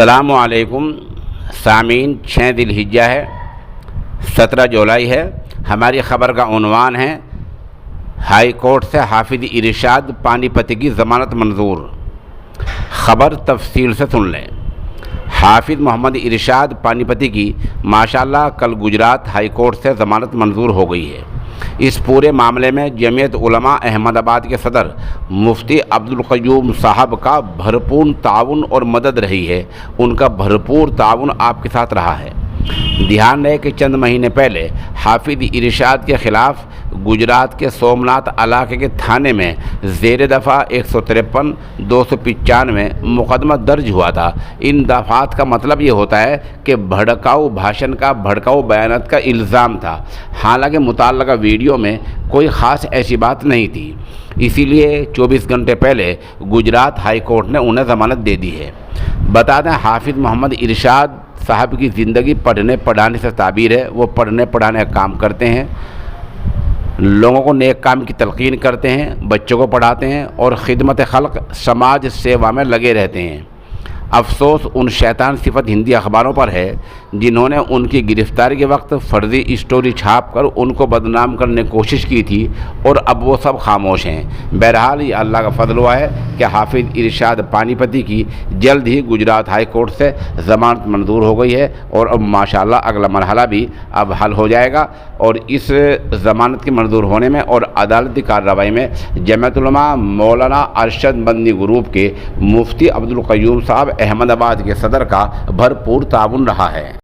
السلام علیکم سامعین، 6 ذی الحجہ ہے، 17 جولائی ہے۔ ہماری خبر کا عنوان ہے ہائی کورٹ سے حافظ ارشاد پانی پتی کی ضمانت منظور۔ خبر تفصیل سے سن لیں۔ حافظ محمد ارشاد پانی پتی کی ماشاءاللہ کل گجرات ہائی کورٹ سے ضمانت منظور ہو گئی ہے۔ اس پورے معاملے میں جمعیت علماء احمد آباد کے صدر مفتی عبدالقیوم صاحب کا بھرپور تعاون اور مدد رہی ہے۔ ان کا بھرپور تعاون آپ کے ساتھ رہا ہے۔ دھیان رہے کہ چند مہینے پہلے حافظ ارشاد کے خلاف گجرات کے سومناتھ علاقے کے تھانے میں زیر دفعہ 153 295 مقدمہ درج ہوا تھا۔ ان دفعات کا مطلب یہ ہوتا ہے کہ بھڑکاؤ بھاشن کا، بھڑکاؤ بیانات کا الزام تھا، حالانکہ متعلقہ ویڈیو میں کوئی خاص ایسی بات نہیں تھی۔ اسی لیے 24 گھنٹے پہلے گجرات ہائی کورٹ نے انہیں ضمانت دے دی ہے۔ بتا دیں حافظ محمد ارشاد صاحب کی زندگی پڑھنے پڑھانے سے تعبیر ہے۔ وہ پڑھنے پڑھانے کا کام کرتے ہیں، لوگوں کو نیک کام کی تلقین کرتے ہیں، بچوں کو پڑھاتے ہیں اور خدمت خلق سماج سیوا میں لگے رہتے ہیں۔ افسوس ان شیطان صفت ہندی اخباروں پر ہے جنہوں نے ان کی گرفتاری کے وقت فرضی اسٹوری چھاپ کر ان کو بدنام کرنے کی کوشش کی تھی، اور اب وہ سب خاموش ہیں۔ بہرحال یہ اللہ کا فضل ہوا ہے کہ حافظ ارشاد پانی پتی کی جلد ہی گجرات ہائی کورٹ سے ضمانت منظور ہو گئی ہے، اور اب ماشاءاللہ اگلا مرحلہ بھی اب حل ہو جائے گا۔ اور اس ضمانت کے منظور ہونے میں اور عدالتی کارروائی میں جمعیت علماء مولانا ارشد مدنی گروپ کے مفتی عبدالقیوم صاحب احمد آباد کے صدر کا بھرپور تعاون رہا ہے۔